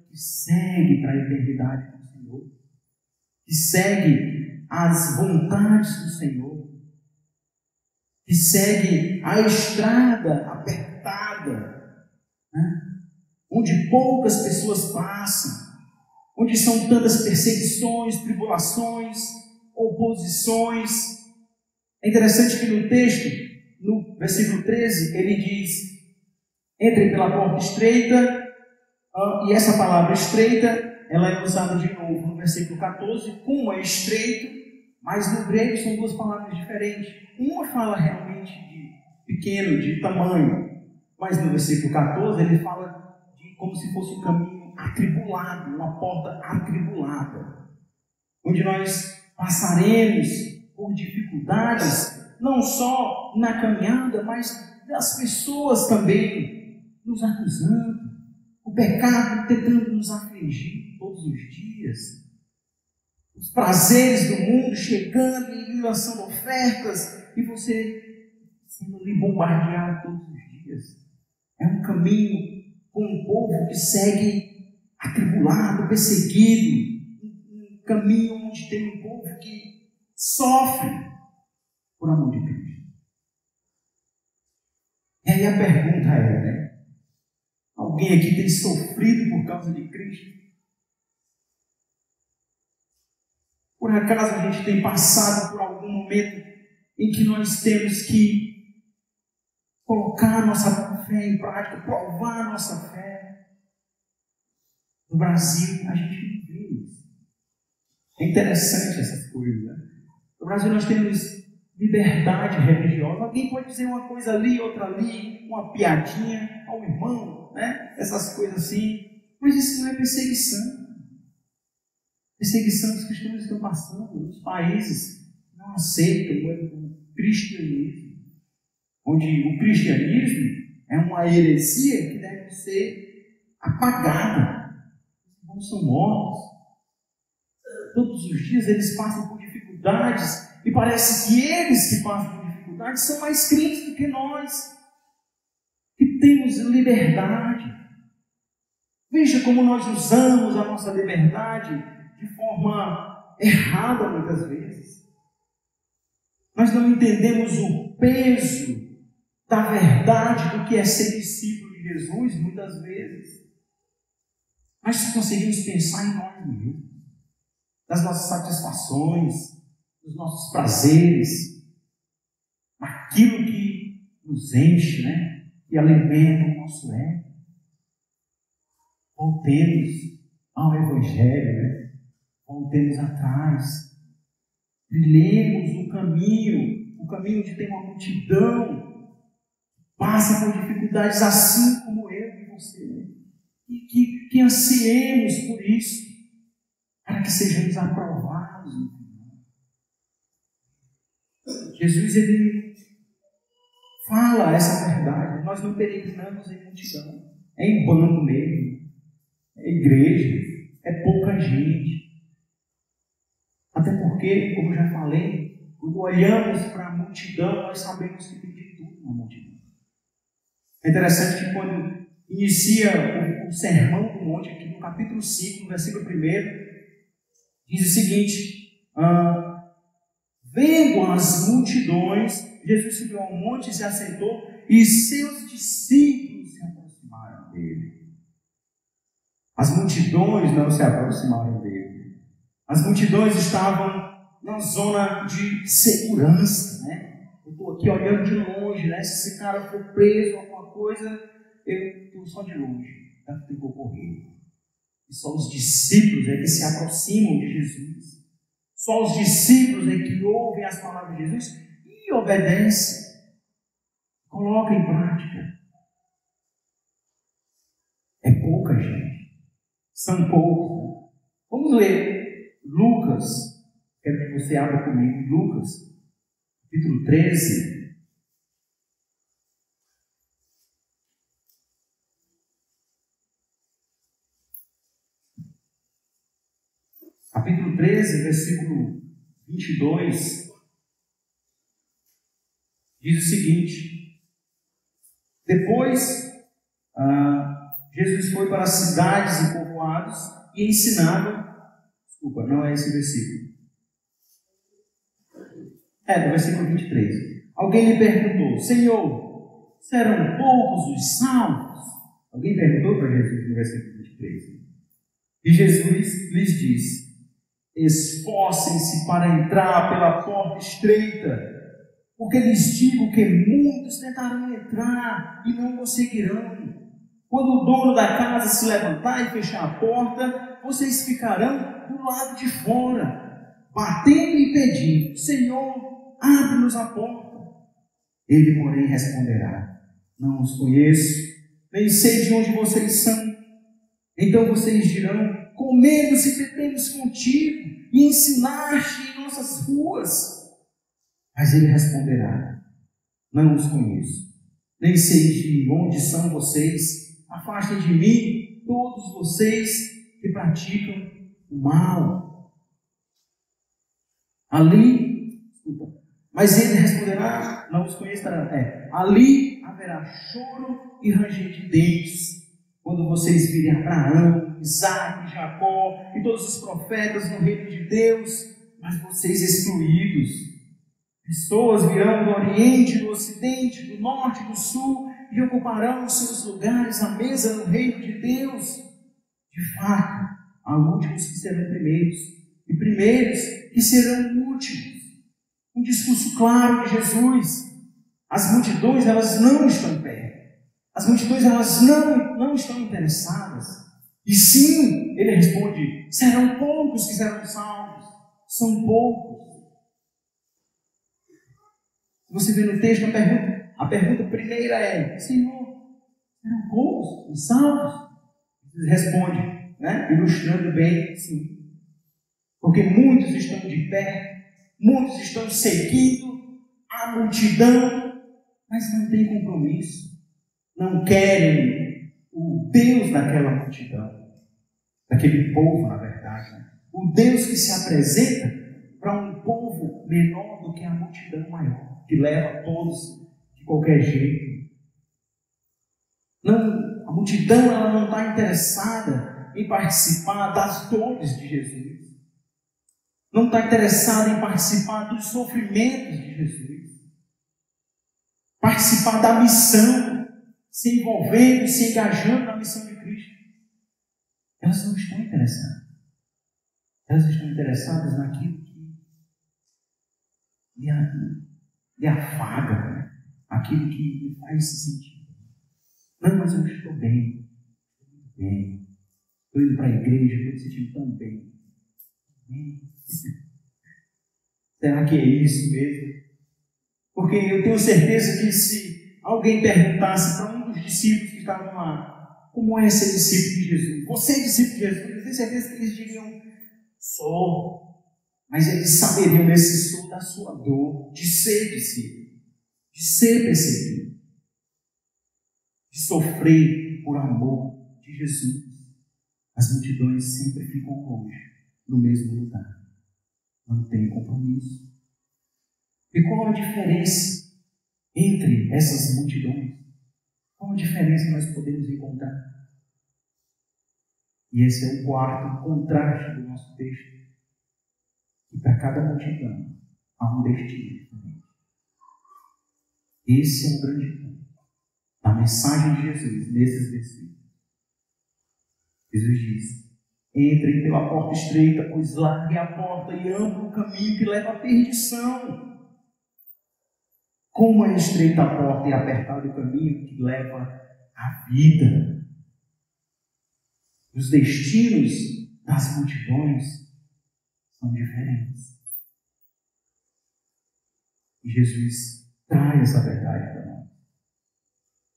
que segue para a eternidade com o Senhor, que segue as vontades do Senhor, que segue a estrada apertada, onde poucas pessoas passam, onde são tantas perseguições, tribulações, oposições. É interessante que no texto, no versículo 13, ele diz: Entrem pela porta estreita, e essa palavra estreita, ela é usada de novo no versículo 14, como é estreito, mas no grego são duas palavras diferentes. Uma fala realmente de pequeno, de tamanho, mas no versículo 14 ele fala de como se fosse um caminho atribulado, uma porta atribulada, onde nós passaremos por dificuldades, não só na caminhada, mas das pessoas também nos acusando, o pecado tentando nos afligir todos os dias, os prazeres do mundo chegando e lhe lançando ofertas, e você sendo ali bombardeado todos os dias. É um caminho com um povo que segue atribulado, perseguido, um caminho onde tem um povo que sofre por amor de Cristo. E aí a pergunta é, né? Alguém aqui tem sofrido por causa de Cristo? Por acaso a gente tem passado por algum momento em que nós temos que colocar a nossa fé em prática, provar a nossa fé? No Brasil, a gente não vê isso. É interessante essas coisas, né? No Brasil nós temos liberdade religiosa. Alguém pode dizer uma coisa ali, outra ali, uma piadinha ao irmão, né? Essas coisas assim. Mas isso não é perseguição. Perseguição que os cristãos estão passando nos países que não aceitam o cristianismo, onde o cristianismo é uma heresia que deve ser apagada. Os irmãos são mortos. Todos os dias eles passam por dificuldades e parece que eles que passam por dificuldades são mais crentes do que nós, que temos liberdade. Veja como nós usamos a nossa liberdade de forma errada muitas vezes. Nós não entendemos o peso da verdade do que é ser discípulo de Jesus muitas vezes. Nós só conseguimos pensar em nós mesmos, das nossas satisfações, dos nossos prazeres, naquilo que nos enche, né? E alimenta o nosso ego. Voltemos ao Evangelho, né? Voltemos atrás, trilhemos o caminho onde tem uma multidão, passa por dificuldades assim como eu e você, e que ansiemos por isso, para que sejamos aprovados. Jesus, ele fala essa verdade. Nós não peregrinamos em multidão, é em bando mesmo, é igreja, é pouca gente. Até porque, como eu já falei, quando olhamos para a multidão, nós sabemos que tem de tudo na multidão. É interessante que quando inicia o Sermão do Monte, aqui no capítulo 5, no versículo 1, diz o seguinte: vendo as multidões, Jesus subiu ao monte e se assentou, e seus discípulos se aproximaram dele. As multidões não se aproximaram dele. As multidões estavam na zona de segurança, né? Eu estou aqui olhando de longe, né? Se esse cara for preso, alguma coisa, eu estou só de longe, tem que ocorrer. E só os discípulos é que se aproximam de Jesus. Só os discípulos é que ouvem as palavras de Jesus e obedecem. Colocam em prática. É pouca gente. São poucos. Vamos ler Lucas. Quero que você abra comigo Lucas, capítulo 13. Capítulo 13, versículo 22, diz o seguinte: depois Jesus foi para as cidades e povoados e ensinava. Desculpa, não é esse versículo. É, do versículo 23. Alguém lhe perguntou: Senhor, serão poucos os salvos? Alguém perguntou para Jesus no versículo 23. E Jesus lhes disse: esforcem-se para entrar pela porta estreita, Porque lhes digo que muitos tentarão entrar e não conseguirão. Quando o dono da casa se levantar e fechar a porta, vocês ficarão do lado de fora, batendo e pedindo: Senhor, abre-nos a porta. Ele, porém, responderá: não os conheço, nem sei de onde vocês são. Então vocês dirão: comemos e bebemos contigo, e ensinaste em nossas ruas. Mas ele responderá: não os conheço, nem sei de onde são vocês. Afastem de mim todos vocês que praticam o mal. Mas ele responderá: não os conhecerá. Ali haverá choro e ranger de dentes, quando vocês virem Abraão, Isaque, Jacó e todos os profetas no reino de Deus, mas vocês excluídos. Pessoas virão do Oriente, do Ocidente, do Norte, do Sul e ocuparão os seus lugares à mesa no reino de Deus. De fato, há últimos que serão primeiros e primeiros que serão últimos. Um discurso claro de Jesus. As multidões, elas não estão perto. As multidões, elas não estão interessadas. E sim, ele responde: serão poucos que serão salvos. São poucos. Você vê no texto a pergunta primeira é: Senhor, serão poucos os salvos? Ele responde, ilustrando bem, sim. Porque muitos estão de pé, muitos estão seguindo a multidão, mas não têm compromisso. Não querem o Deus daquela multidão, daquele povo, na verdade. O Deus que se apresenta para um povo menor do que a multidão maior, que leva a todos de qualquer jeito. Não, a multidão, ela não está interessada em participar das dores de Jesus. Não está interessada em participar dos sofrimentos de Jesus. Participar da missão, se envolvendo, se engajando na missão de Cristo. Elas não estão interessadas. Elas estão interessadas naquilo que lhe afaga, aquilo que lhe faz se sentir. Não, mas eu estou bem. Estou indo para a igreja, estou me sentindo tão bem. Será que é isso mesmo? Porque eu tenho certeza que se alguém perguntasse para um dos discípulos que estavam lá: como é ser discípulo de Jesus? Você é discípulo de Jesus? Eu tenho certeza que eles diriam: sou. Mas eles saberiam nesse som da sua dor, de ser discípulo, de ser perseguido, de sofrer por amor de Jesus. As multidões sempre ficam longe, no mesmo lugar. Não tem compromisso. E qual a diferença entre essas multidões? Qual a diferença nós podemos encontrar? E esse é o quarto contraste do nosso texto. E para cada multidão há um destino diferente. Esse é o grande ponto da mensagem de Jesus nesses versículos. Jesus diz: entrem pela porta estreita, pois larga é a porta e amplo o caminho que leva à perdição. Como é estreita a porta e apertado o caminho que leva à vida. Os destinos das multidões são diferentes. E Jesus traz essa verdade para nós.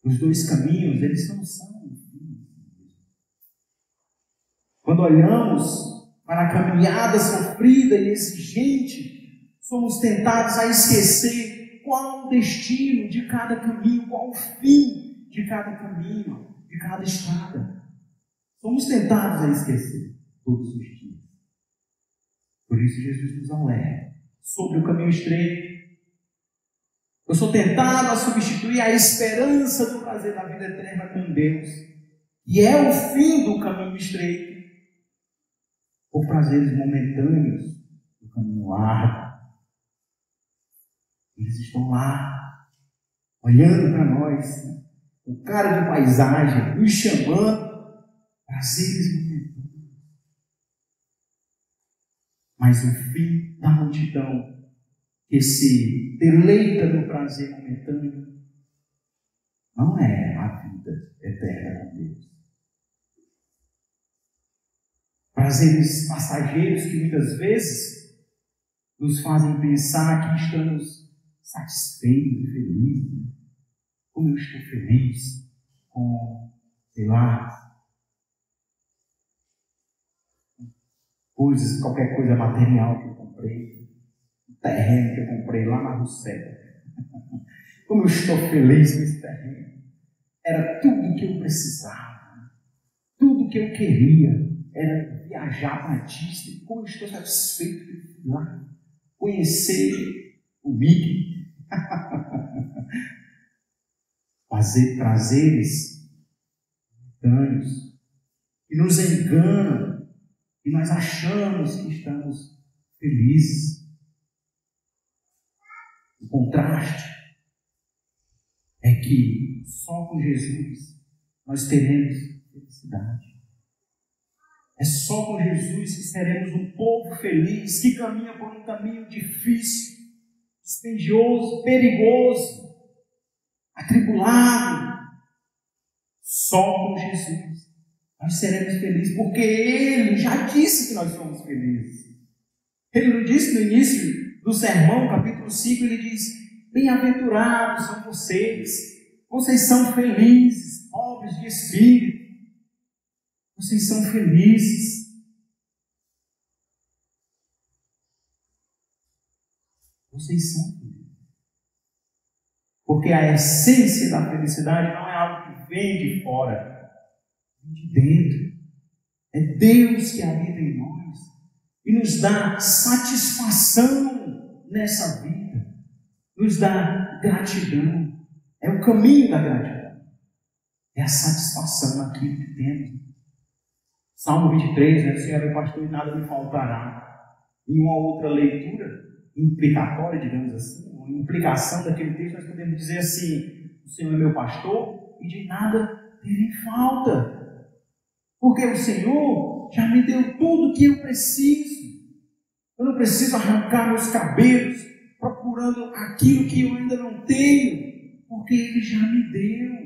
Os dois caminhos, eles não são. Quando olhamos para a caminhada sofrida e exigente, somos tentados a esquecer qual o destino de cada caminho, qual o fim de cada caminho, de cada estrada. Somos tentados a esquecer todos os dias. Por isso Jesus nos alerta sobre o caminho estreito. Eu sou tentado a substituir a esperança do prazer da vida eterna com Deus, e é o fim do caminho estreito, por prazeres momentâneos do caminho árduo. Eles estão lá, olhando para nós, com cara de paisagem, nos chamando, prazeres momentâneos. Mas o fim da multidão que se deleita no prazer momentâneo, não é a vida eterna com Deus. Prazeres passageiros que muitas vezes nos fazem pensar que estamos satisfeitos e felizes. Como eu estou feliz com, sei lá, coisas, qualquer coisa material que eu comprei, um terreno que eu comprei lá na Rousseff. Como eu estou feliz com esse terreno. Era tudo que eu precisava, tudo que eu queria era viajar para Disney. Como eu estou satisfeito de ir lá, conhecer o Mickey. Fazer prazeres momentâneos que nos enganam e nós achamos que estamos felizes. O contraste é que só com Jesus nós teremos felicidade. É só com Jesus que seremos um povo feliz, que caminha por um caminho difícil, dispendioso, perigoso, atribulado. Só com Jesus nós seremos felizes, porque Ele já disse que nós somos felizes. Ele não disse no início do sermão, capítulo 5, Ele diz: bem-aventurados são vocês são felizes, pobres de espírito, vocês são felizes. Vocês são felizes. Porque a essência da felicidade não é algo que vem de fora, vem de dentro. É Deus que habita em nós e nos dá satisfação nessa vida, nos dá gratidão. É o caminho da gratidão, é a satisfação naquilo que temos. Salmo 23, né? O Senhor é meu pastor e nada me faltará. Em uma outra leitura implicatória, digamos assim, uma implicação daquele texto, nós podemos dizer assim: o Senhor é meu pastor e de nada terei falta, porque o Senhor já me deu tudo o que eu preciso. Eu não preciso arrancar meus cabelos procurando aquilo que eu ainda não tenho, porque Ele já me deu.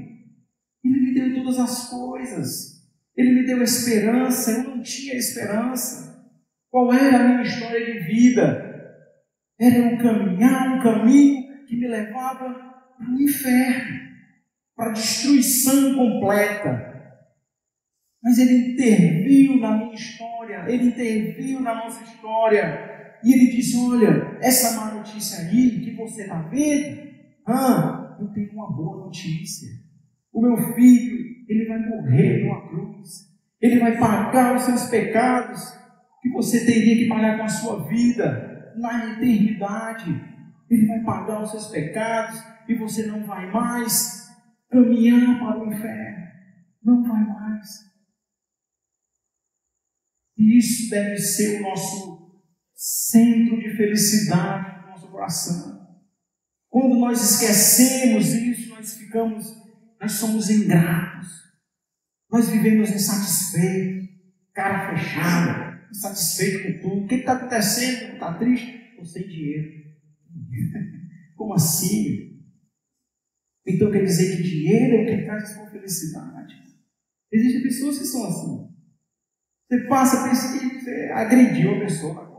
Ele me deu todas as coisas. Ele me deu esperança. Eu não tinha esperança. Qual era a minha história de vida? Era um caminho que me levava para o inferno, para a destruição completa. Mas Ele interviu na minha história, Ele interviu na nossa história, e Ele disse: olha, essa má notícia aí que você está vendo, eu tenho uma boa notícia. O meu filho, ele vai morrer numa cruz, ele vai pagar os seus pecados, que você teria que pagar com a sua vida, na eternidade. Ele vai pagar os seus pecados, e você não vai mais caminhar para o inferno, não vai mais. E isso deve ser o nosso centro de felicidade do nosso coração. Quando nós esquecemos isso, nós somos ingratos. Nós vivemos insatisfeitos, cara fechada, insatisfeito com tudo. O que está acontecendo? Está triste? Estou sem dinheiro. Como assim? Então quer dizer que dinheiro é o que traz a sua felicidade. Existem pessoas que são assim. Você passa, pensa que você agrediu a pessoa.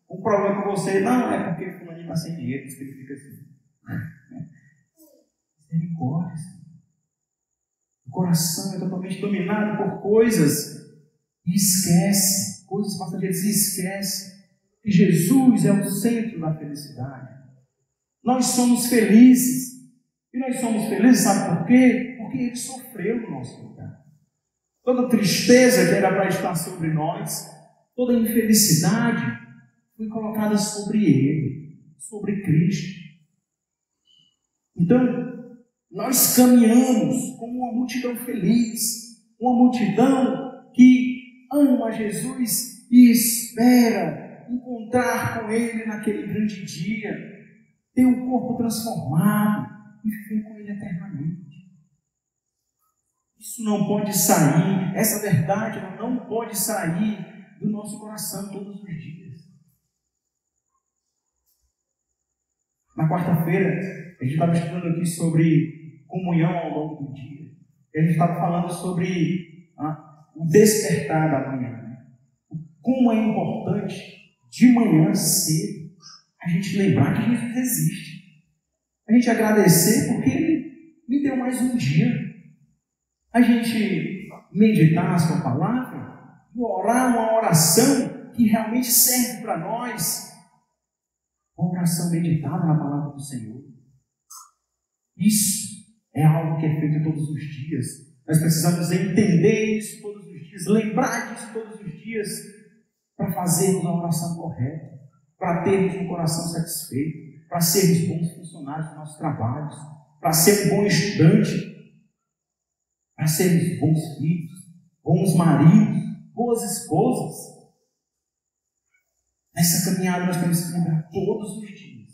Um problema com você, não é porque fulano está sem dinheiro, isso que ele fica assim. Misericórdia. O coração é totalmente dominado por coisas e esquece, coisas passageiras, e esquece que Jesus é o centro da felicidade. Nós somos felizes. E nós somos felizes, sabe por quê? Porque Ele sofreu no nosso lugar. Toda tristeza que era para estar sobre nós, toda infelicidade foi colocada sobre Ele, sobre Cristo. Então, nós caminhamos como uma multidão feliz, uma multidão que ama Jesus e espera encontrar com Ele naquele grande dia, ter um corpo transformado e viver com Ele eternamente. Isso não pode sair, essa verdade não pode sair do nosso coração todos os dias. Na quarta-feira, a gente estava estudando aqui sobre comunhão ao longo do dia. A gente estava falando sobre o despertar da manhã. Né? Como é importante, de manhã cedo, a gente lembrar que Jesus existe. A gente agradecer porque Ele me deu mais um dia. A gente meditar na sua palavra e orar uma oração que realmente serve para nós. Uma oração meditada na palavra do Senhor. Isso é algo que é feito todos os dias. Nós precisamos entender isso todos os dias, lembrar disso todos os dias, para fazermos a oração correta, para termos um coração satisfeito, para sermos bons funcionários dos nossos trabalhos, para ser um bom estudante, para sermos bons filhos, bons maridos, boas esposas. Nessa caminhada nós temos que lembrar todos os dias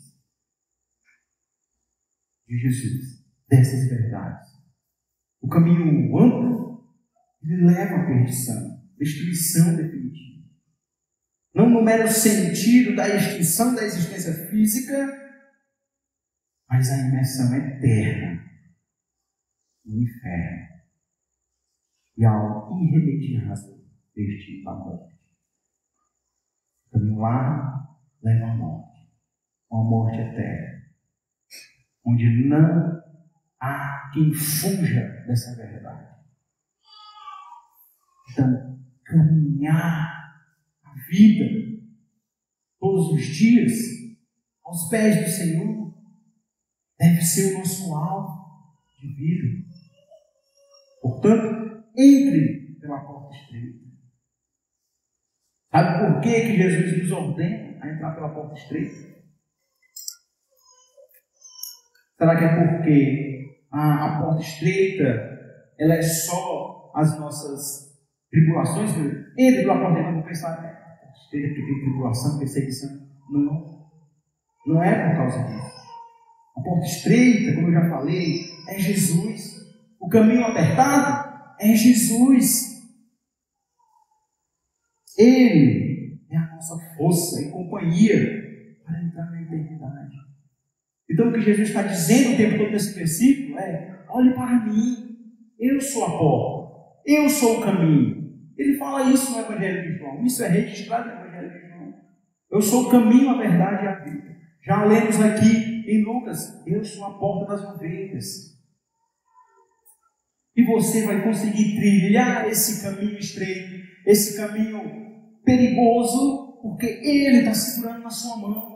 de Jesus, dessas verdades. O caminho amplo, ele leva à perdição, destruição definitiva. Não no mero sentido da extinção da existência física, mas a imersão eterna no inferno e ao irremediável destino da morte. O caminho largo leva à morte, uma morte eterna, onde não há quem fuja dessa verdade. Então, caminhar a vida todos os dias aos pés do Senhor deve ser o nosso alvo de vida. Portanto, entre pela porta estreita. Sabe por que Jesus nos ordena a entrar pela porta estreita? Será que é porque a porta estreita ela é só as nossas tribulações? Entre pela porta estreita, vou pensar, porta estreita porque tem tribulação, perseguição. Não é por causa disso. A porta estreita, como eu já falei, é Jesus. O caminho apertado é Jesus. Ele é a nossa força e companhia para entrar na eternidade. Então o que Jesus está dizendo o tempo todo nesse versículo é: olhe para mim, eu sou a porta, eu sou o caminho. Ele fala isso no Evangelho de João, isso é registrado no Evangelho de João. Eu sou o caminho, a verdade e a vida. Já lemos aqui em Lucas, eu sou a porta das ovelhas. E você vai conseguir trilhar esse caminho estreito, esse caminho perigoso, porque Ele está segurando na sua mão.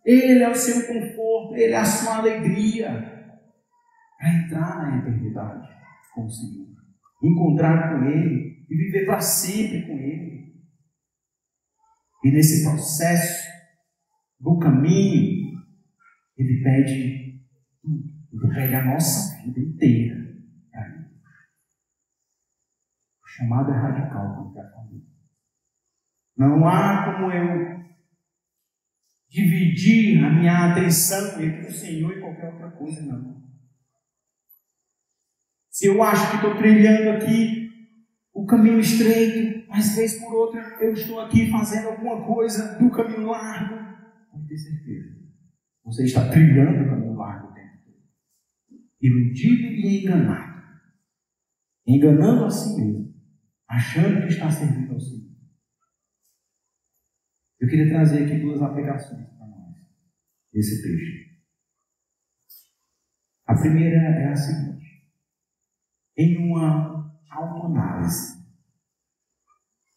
Ele é o seu conforto, Ele é a sua alegria para entrar na eternidade com o Senhor, encontrar com Ele e viver para sempre com Ele. E nesse processo do caminho, Ele pede tudo, Ele pede a nossa vida inteira para Ele. O chamado é radical, como já falei. Não há como eu dividir a minha atenção entre o Senhor e qualquer outra coisa, não. Se eu acho que estou trilhando aqui o caminho estreito, mas vez por outra eu estou aqui fazendo alguma coisa do caminho largo, pode ter certeza. Você está trilhando o caminho largo o tempo todo. Iludido e enganado. Enganando a si mesmo. Achando que está servindo ao Senhor. Eu queria trazer aqui duas aplicações para nós, desse texto. A primeira é a seguinte: em uma autoanálise,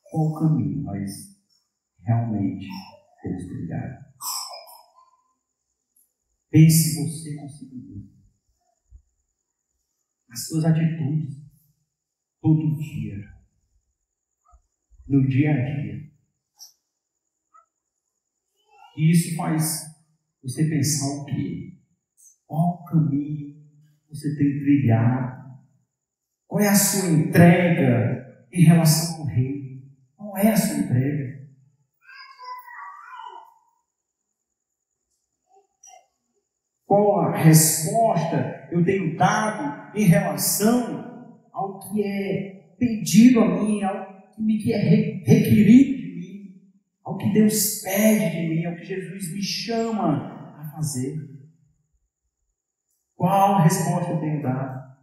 qual caminho nós realmente temos trilhado? Pense você consigo mesmo. As suas atitudes, todo dia, no dia a dia. E isso faz você pensar o quê? Qual caminho você tem trilhado? Qual é a sua entrega em relação ao Rei? Qual é a sua entrega? Qual a resposta eu tenho dado em relação ao que é pedido a mim, ao que é requerido de mim, ao que Deus pede de mim, ao que Jesus me chama a fazer? Qual resposta eu tenho dado?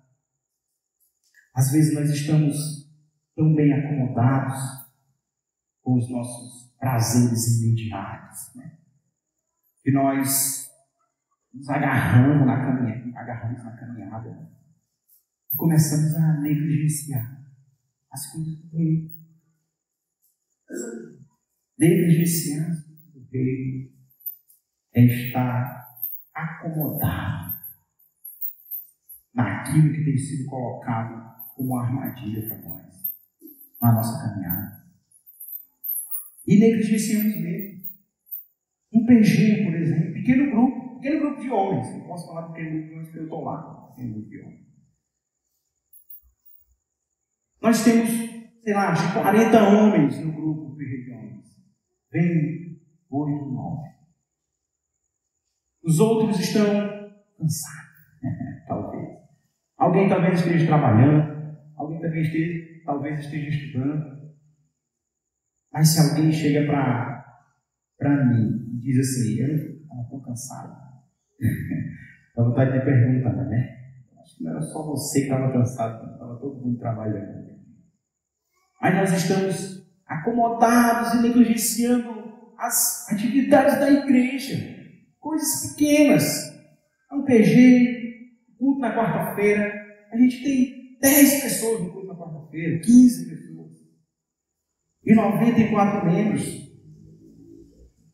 Às vezes nós estamos tão bem acomodados com os nossos prazeres imediatos, né? Que nós nos agarramos na caminhada, né? E começamos a negligenciar as coisas do reino. Negligenciar as coisas do reino é estar acomodado naquilo que tem sido colocado como uma armadilha para nós, na nossa caminhada. E negligenciamos mesmo. Um PG, por exemplo, pequeno grupo de homens. Eu posso falar pequeno grupo de homens porque eu estou lá, pequeno grupo de homens. Nós temos, sei lá, de 40 homens no grupo PG de homens. Vem 8, 9. Os outros estão cansados, talvez. Alguém talvez esteja trabalhando, alguém talvez esteja estudando. Mas se alguém chega para mim e diz assim, eu estava tão cansado, dá vontade de perguntar, né? Acho que não era só você que estava cansado, estava todo mundo trabalhando. Mas nós estamos acomodados e negligenciando as atividades da igreja. Coisas pequenas. Um PG, culto na quarta-feira. A gente tem 10 pessoas no culto na quarta-feira, 15 pessoas. E 94 membros.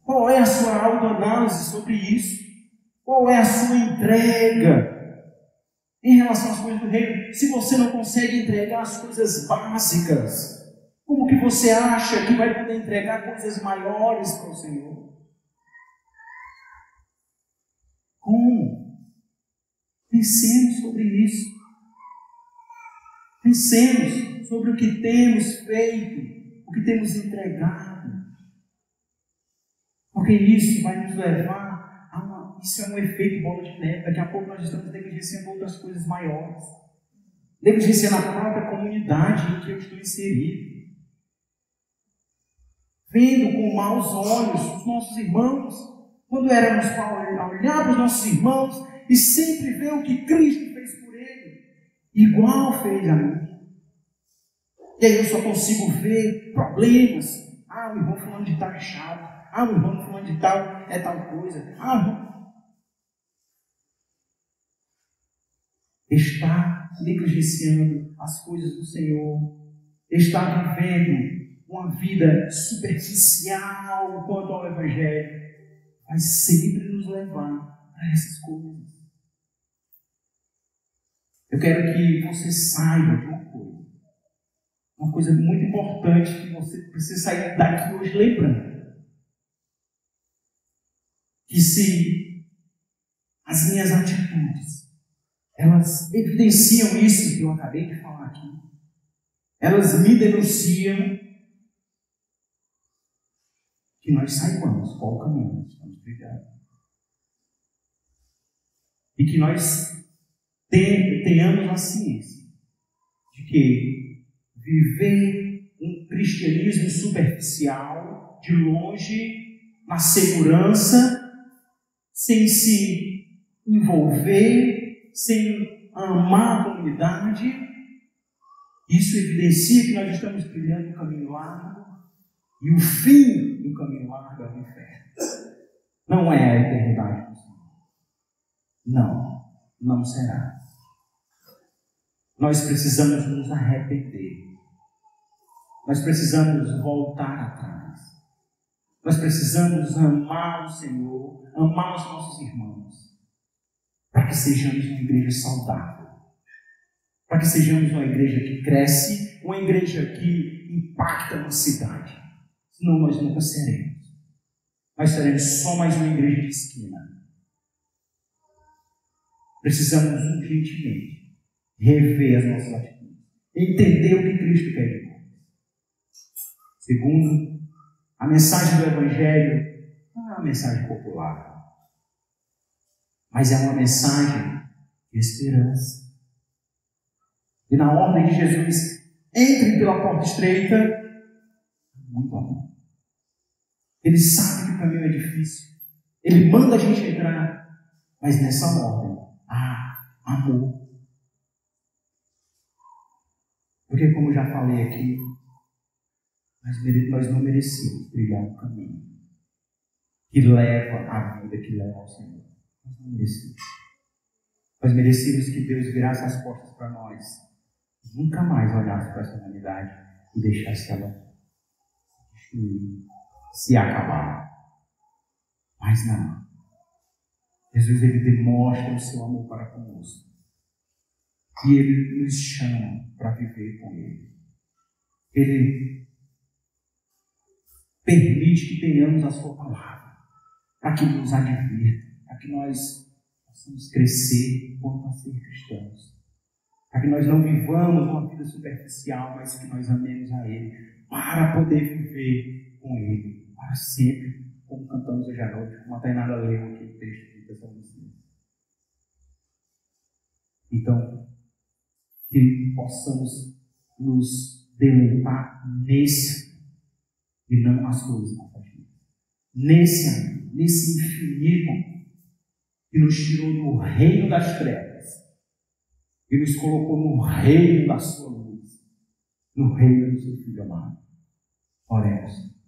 Qual é a sua autoanálise sobre isso? Qual é a sua entrega em relação às coisas do reino? Se você não consegue entregar as coisas básicas, como que você acha que vai poder entregar coisas maiores para o Senhor? Como? Pensemos sobre isso. Pensemos sobre o que temos feito, o que temos entregado. Porque isso vai nos levar a isso é um efeito bola de neve. Daqui a pouco nós estamos negligenciando outras coisas maiores. Negligenciando a própria comunidade em que eu estou inserido. Vendo com maus olhos os nossos irmãos, quando éramos para olhar para os nossos irmãos e sempre ver o que Cristo fez por ele, igual fez a mim. E aí eu só consigo ver problemas. O irmão fulano de tal é chato. O irmão fulano de tal é tal coisa. Está negligenciando as coisas do Senhor. Está vivendo uma vida superficial quanto ao Evangelho. Vai sempre nos levar a essas coisas. Eu quero que você saiba de uma coisa. Uma coisa muito importante que você precisa sair daqui hoje lembrando. Que se as minhas atitudes, elas evidenciam isso que eu acabei de falar aqui. Elas me denunciam que nós saibamos qual o caminho nós estamos trilhando. E que nós tenhamos a ciência de que viver um cristianismo superficial, de longe, na segurança, sem se envolver, sem amar a comunidade, isso evidencia que nós estamos trilhando um caminho largo, e o fim do caminho largo é o inferno. Não é a eternidade do Senhor. Não será. Nós precisamos nos arrepender. Nós precisamos voltar atrás. Nós precisamos amar o Senhor, amar os nossos irmãos, para que sejamos uma igreja saudável, para que sejamos uma igreja que cresce, uma igreja que impacta uma cidade. Senão nós nunca seremos. Nós seremos só mais uma igreja de esquina. Precisamos urgentemente rever as nossas atitudes, entender o que Cristo quer de nós. Segundo, a mensagem do Evangelho não é uma mensagem popular, mas é uma mensagem de esperança. E na ordem de Jesus, entrem pela porta estreita, muito amor. Ele sabe que o caminho é difícil. Ele manda a gente entrar, mas nessa ordem há amor. Porque, como já falei aqui, nós não merecemos trilhar um caminho que leva à vida, que leva ao Senhor. Nós não merecemos. Nós merecemos que Deus virasse as costas para nós, nunca mais olhasse para essa humanidade e deixasse ela se destruir, se acabar. Mas não. Jesus, ele demonstra o seu amor para conosco. E ele nos chama para viver com ele. Ele permite que tenhamos a sua palavra, para que nos advirta, para que nós possamos crescer enquanto a ser cristãos, para que nós não vivamos uma vida superficial, mas que nós amemos a ele, para poder viver com ele, para sempre, como cantamos hoje à noite, como a Tainara leu aqui o texto de Tessalonicenses. Então, que possamos nos deleitar nesse e não nas coisas passageras. Nesse infinito que nos tirou do reino das trevas e nos colocou no reino da sua luz, no reino do seu Filho amado. Oremos.